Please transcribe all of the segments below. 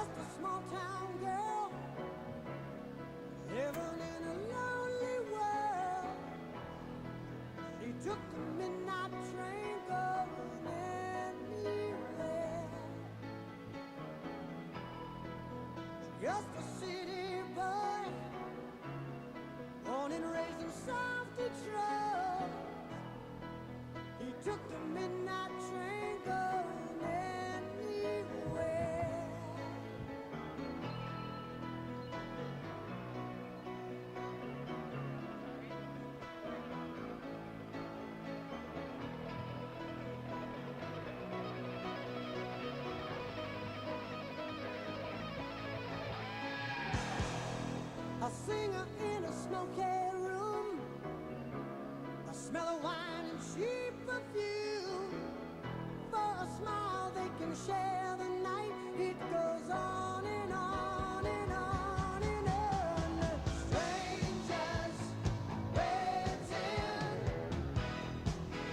just a small town girl living in a lonely world. She took the midnight train going anywhere. Just a city boy, born and raised in South Detroit. He took the midnight train going anywhere. A singer in a smoky room, a smell of wine and cheap perfume. For a smile they can share the night. It goes on and on and on and on. Strangers waiting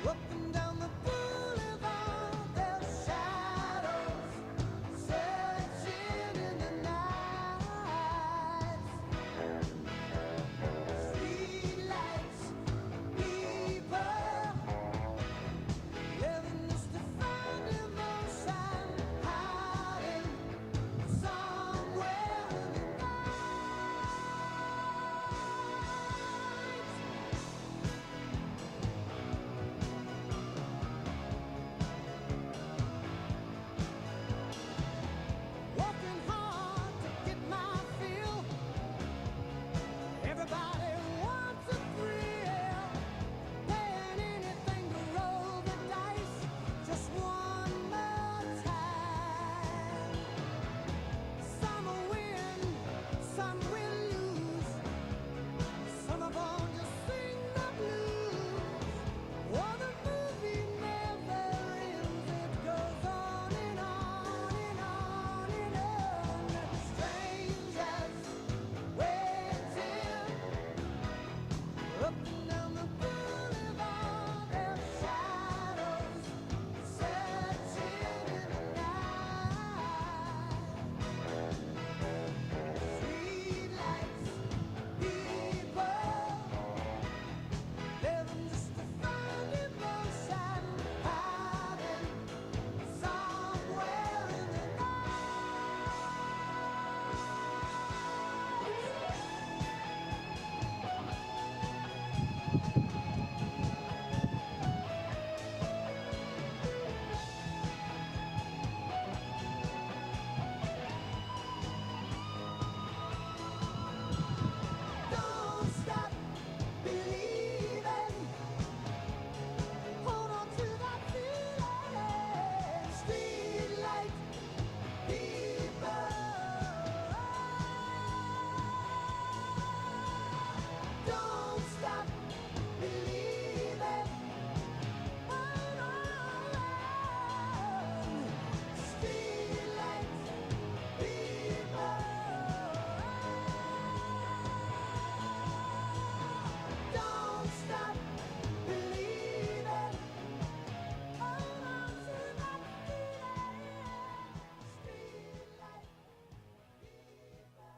up and down the boulevard. Their shadows searching in the night. Streetlights, people living just to find emotion, hiding somewhere in the night. Working hard to get my fill. Everybody wants a thrill, paying anything to roll the dice just one more time. Some will win, some will lose. Some of them just sing the blues. Oh, the movie never ends. It goes on and on and on and on. Strangers waiting up and down the boulevard. Their shadows searching in the night. Streetlights, people living just to find emotion, hiding somewhere in the Don't stop believing. Hold on to that feeling. Streetlight people. Don't stop believing. Hold on. Streetlight people. Don't stop believing. Hold on to that feeling. Streetlight people.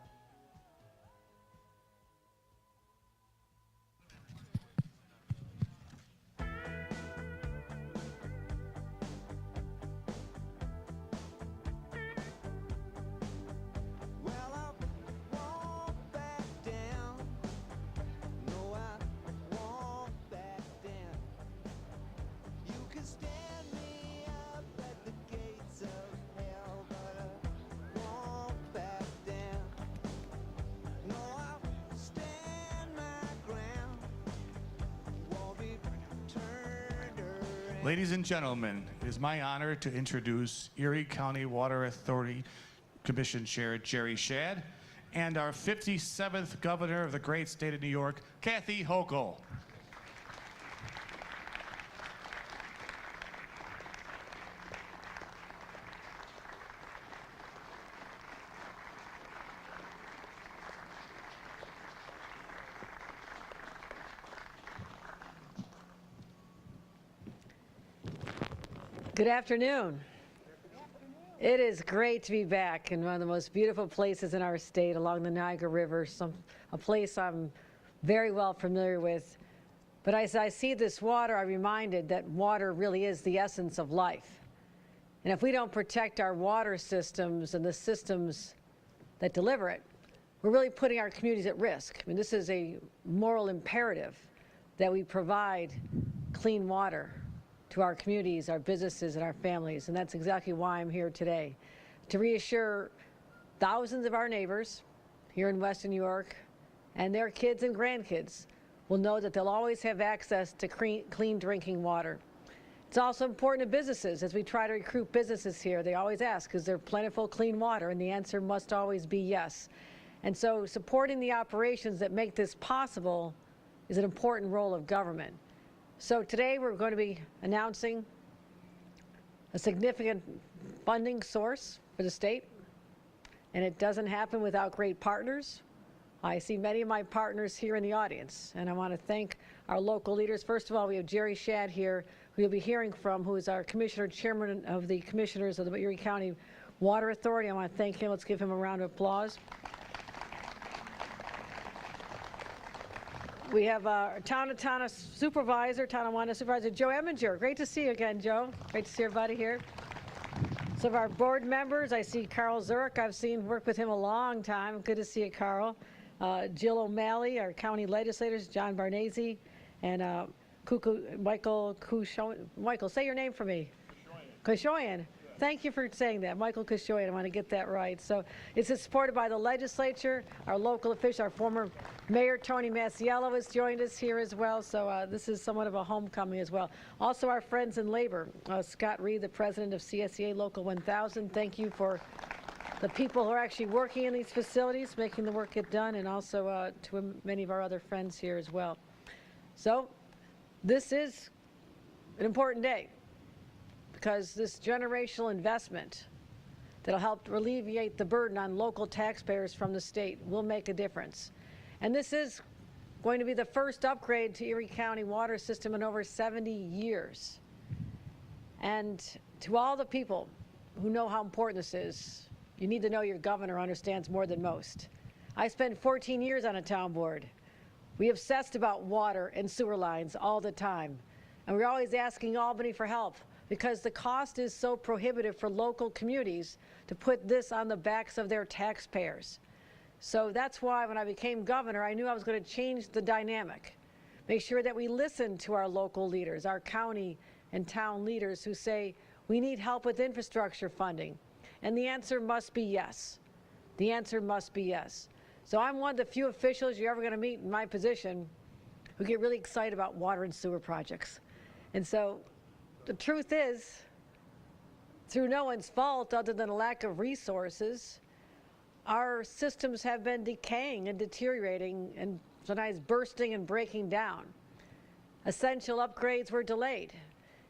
Well, I won't back down. No, I won't back down. You can stand me up at the gates of hell, but I won't back down. No, I'll stand my ground. Won't be turned around. Ladies and gentlemen, it is my honor to introduce Erie County Water Authority Commission Chair Jerry Shadd and our 57th Governor of the great state of New York, Kathy Hochul. Good afternoon. It is great to be back in one of the most beautiful places in our state along the Niagara River, a place I'm very well familiar with. But as I see this water, I'm reminded that water really is the essence of life. And if we don't protect our water systems and the systems that deliver it, we're really putting our communities at risk. I mean, this is a moral imperative that we provide clean water to our communities, our businesses, and our families. And that's exactly why I'm here today, to reassure thousands of our neighbors here in Western New York and their kids and grandkids will know that they'll always have access to clean drinking water. It's also important to businesses. As we try to recruit businesses here, they always ask, is there plentiful clean water? And the answer must always be yes. And so supporting the operations that make this possible is an important role of government. So today we're going to be announcing a significant funding source for the state, and it doesn't happen without great partners. I see many of my partners here in the audience, and I want to thank our local leaders. First of all, we have Jerry Shad here, who you'll be hearing from, who is our chairman of the commissioners of the Erie County Water Authority. I want to thank him. Let's give him a round of applause. We have our Tonawanda supervisor, Joe Eminger. Great to see you again, Joe. Great to see everybody here. Some of our board members, I see Carl Zurich. I've worked with him a long time. Good to see you, Carl. Jill O'Malley, our county legislators, John Barnese, and Michael Kushoyan. Michael, say your name for me. Kushoyan. Thank you for saying that, Michael Kushoyan. I want to get that right. So it's supported by the legislature, our local official, our former Mayor Tony Masiello has joined us here as well. So this is somewhat of a homecoming as well. Also our friends in labor, Scott Reed, the president of CSEA Local 1000. Thank you for the people who are actually working in these facilities, making the work get done, and also to many of our other friends here as well. So this is an important day, because this generational investment that'll help alleviate the burden on local taxpayers from the state will make a difference. And this is going to be the first upgrade to Erie County water system in over 70 years. And to all the people who know how important this is, you need to know your governor understands more than most. I spent 14 years on a town board. We obsessed about water and sewer lines all the time. And we're always asking Albany for help, because the cost is so prohibitive for local communities to put this on the backs of their taxpayers. So that's why when I became governor, I knew I was going to change the dynamic, make sure that we listen to our local leaders, our county and town leaders who say, we need help with infrastructure funding. And the answer must be yes. The answer must be yes. So I'm one of the few officials you're ever going to meet in my position who get really excited about water and sewer projects. And so the truth is, through no one's fault other than a lack of resources, our systems have been decaying and deteriorating and sometimes bursting and breaking down. Essential upgrades were delayed,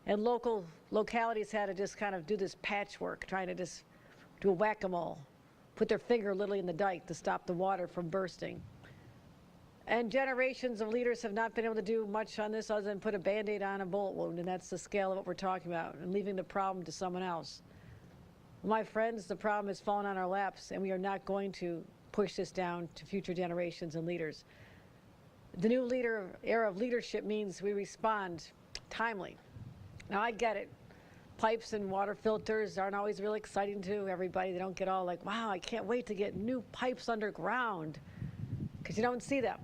and localities had to just kind of do this patchwork, trying to just do a whack-a-mole, put their finger literally in the dike to stop the water from bursting. And generations of leaders have not been able to do much on this other than put a Band-Aid on a bullet wound, and that's the scale of what we're talking about, and leaving the problem to someone else. My friends, the problem has fallen on our laps, and we are not going to push this down to future generations and leaders. The new era of leadership means we respond timely. Now, I get it. Pipes and water filters aren't always really exciting to everybody. They don't get all like, wow, I can't wait to get new pipes underground, because you don't see them.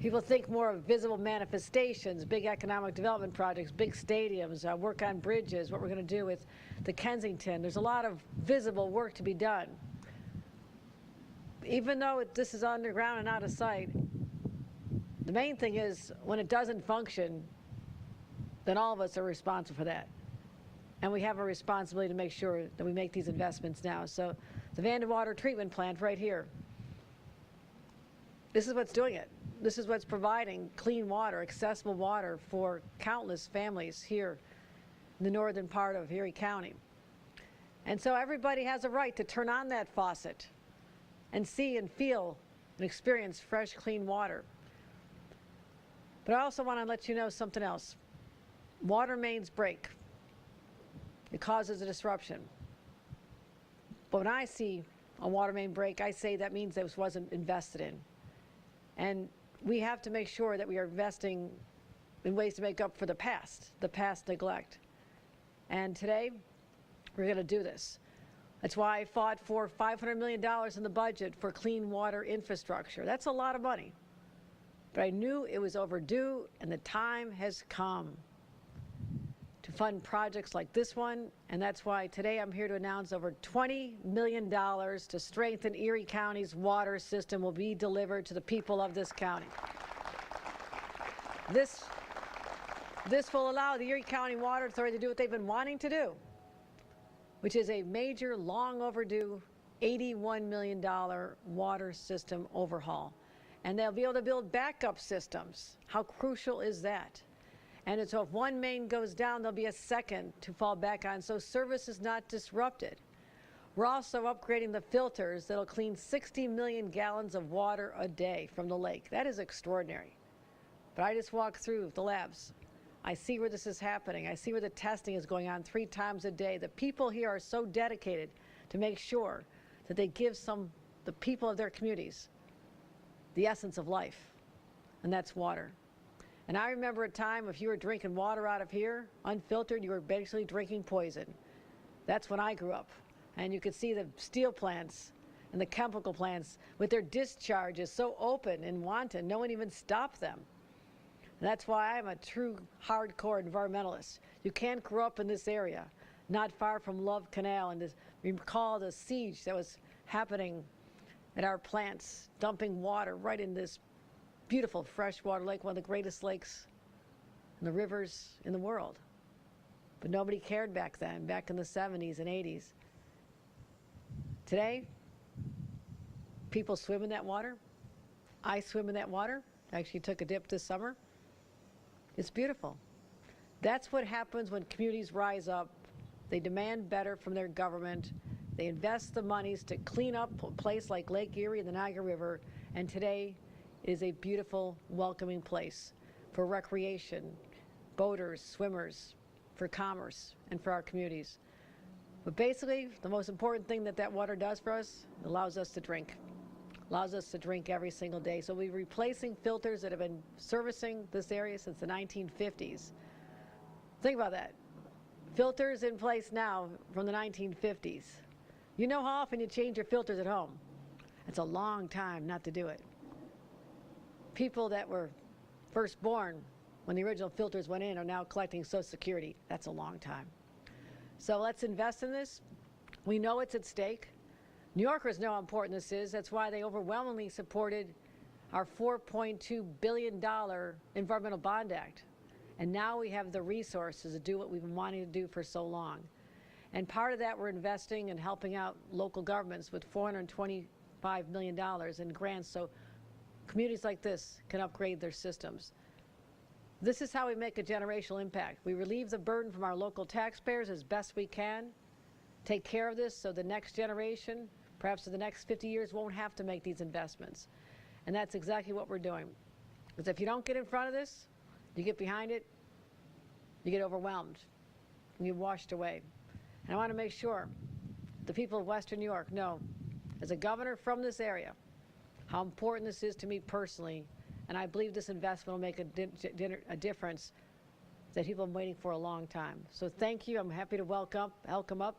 People think more of visible manifestations, big economic development projects, big stadiums, work on bridges, what we're going to do with the Kensington. There's a lot of visible work to be done. Even though this is underground and out of sight, the main thing is when it doesn't function, then all of us are responsible for that. And we have a responsibility to make sure that we make these investments now. So the Vandewater treatment plant right here, this is what's doing it. This is what's providing clean water, accessible water for countless families here in the northern part of Erie County. And so everybody has a right to turn on that faucet and see and feel and experience fresh, clean water. But I also want to let you know something else. Water mains break. It causes a disruption. But when I see a water main break, I say that means this wasn't invested in. And we have to make sure that we are investing in ways to make up for the past neglect. And today, we're going to do this. That's why I fought for $500 million in the budget for clean water infrastructure. That's a lot of money. But I knew it was overdue, and the time has come to fund projects like this one. And that's why today I'm here to announce over $20 million to strengthen Erie County's water system will be delivered to the people of this county. This will allow the Erie County Water Authority to do what they've been wanting to do, which is a major, long overdue $81 million water system overhaul. And they'll be able to build backup systems. How crucial is that? And so if one main goes down, there'll be a second to fall back on, so service is not disrupted. We're also upgrading the filters that'll clean 60 million gallons of water a day from the lake. That is extraordinary. But I just walk through the labs. I see where this is happening. I see where the testing is going on 3 times a day. The people here are so dedicated to make sure that they give the people of their communities the essence of life, and that's water. And I remember a time if you were drinking water out of here, unfiltered, you were basically drinking poison. That's when I grew up. And you could see the steel plants and the chemical plants with their discharges so open and wanton, no one even stopped them. And that's why I'm a true hardcore environmentalist. You can't grow up in this area, not far from Love Canal, and recall the siege that was happening at our plants, dumping water right in this beautiful freshwater lake, one of the greatest lakes and the rivers in the world. But nobody cared back then, back in the 70s and 80s. Today, people swim in that water. I swim in that water. I actually took a dip this summer. It's beautiful. That's what happens when communities rise up. They demand better from their government. They invest the monies to clean up a place like Lake Erie and the Niagara River, and today it is a beautiful, welcoming place for recreation, boaters, swimmers, for commerce, and for our communities. But basically, the most important thing that water does for us, it allows us to drink. Allows us to drink every single day. So we're replacing filters that have been servicing this area since the 1950s. Think about that. Filters in place now from the 1950s. You know how often you change your filters at home? It's a long time not to do it. People that were first born when the original filters went in are now collecting Social Security. That's a long time. So let's invest in this. We know it's at stake. New Yorkers know how important this is. That's why they overwhelmingly supported our $4.2 billion Environmental Bond Act. And now we have the resources to do what we've been wanting to do for so long. And part of that, we're investing and helping out local governments with $425 million in grants so communities like this can upgrade their systems. This is how we make a generational impact. We relieve the burden from our local taxpayers as best we can, take care of this so the next generation, perhaps for the next 50 years, won't have to make these investments. And that's exactly what we're doing. Because if you don't get in front of this, you get behind it, you get overwhelmed, and you're washed away. And I want to make sure the people of Western New York know, as a governor from this area, how important this is to me personally, and I believe this investment will make a difference that people have been waiting for a long time. So thank you. I'm happy to welcome up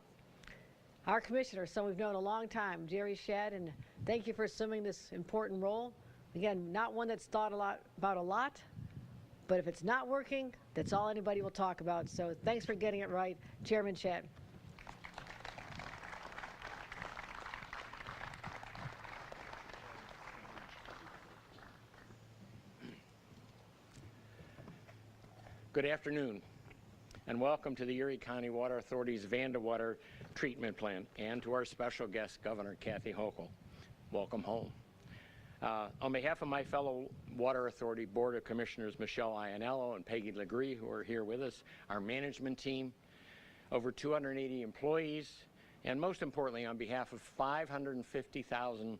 our commissioner, someone we've known a long time, Jerry Shad, and thank you for assuming this important role. Again, not one that's thought about a lot, but if it's not working, that's all anybody will talk about. So thanks for getting it right, Chairman Shad. Good afternoon, and welcome to the Erie County Water Authority's Vandewater Treatment Plan, and to our special guest, Governor Kathy Hochul. Welcome home. On behalf of my fellow Water Authority Board of Commissioners, Michelle Iannello and Peggy Legree, who are here with us, our management team, over 280 employees, and most importantly, on behalf of 550,000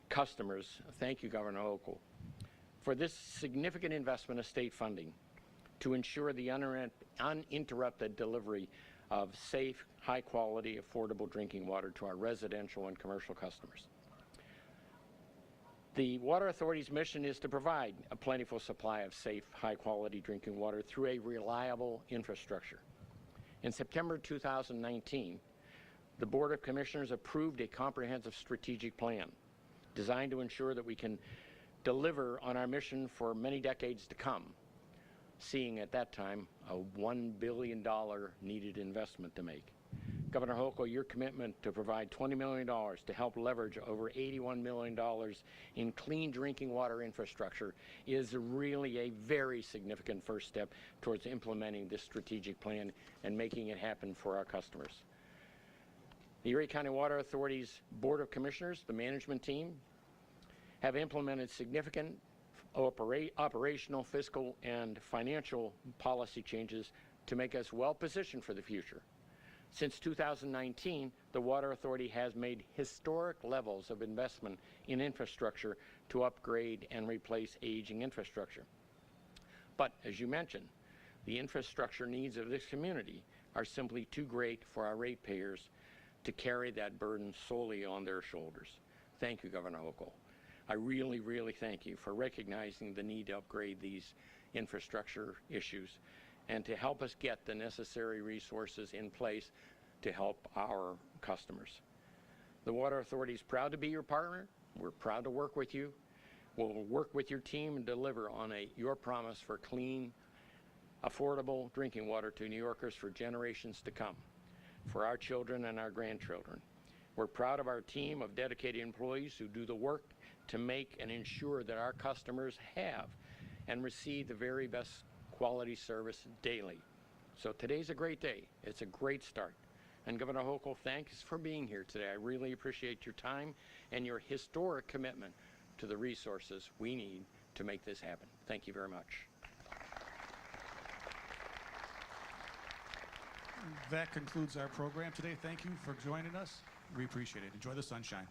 customers, thank you, Governor Hochul, for this significant investment of state funding to ensure the uninterrupted delivery of safe, high-quality, affordable drinking water to our residential and commercial customers. The Water Authority's mission is to provide a plentiful supply of safe, high-quality drinking water through a reliable infrastructure. In September 2019, the Board of Commissioners approved a comprehensive strategic plan designed to ensure that we can deliver on our mission for many decades to come, seeing at that time a $1 billion needed investment to make. Governor Hochul, your commitment to provide $20 million to help leverage over $81 million in clean drinking water infrastructure is really a very significant first step towards implementing this strategic plan and making it happen for our customers. The Erie County Water Authority's Board of Commissioners, the management team, have implemented significant operational, fiscal, and financial policy changes to make us well positioned for the future. Since 2019, the Water Authority has made historic levels of investment in infrastructure to upgrade and replace aging infrastructure. But as you mentioned, the infrastructure needs of this community are simply too great for our ratepayers to carry that burden solely on their shoulders. Thank you, Governor Hochul. I really, really thank you for recognizing the need to upgrade these infrastructure issues and to help us get the necessary resources in place to help our customers. The Water Authority is proud to be your partner. We're proud to work with you. We'll work with your team and deliver on your promise for clean, affordable drinking water to New Yorkers for generations to come, for our children and our grandchildren. We're proud of our team of dedicated employees who do the work to make and ensure that our customers have and receive the very best quality service daily. So today's a great day. It's a great start. And Governor Hochul, thanks for being here today. I really appreciate your time and your historic commitment to the resources we need to make this happen. Thank you very much. That concludes our program today. Thank you for joining us. We appreciate it. Enjoy the sunshine.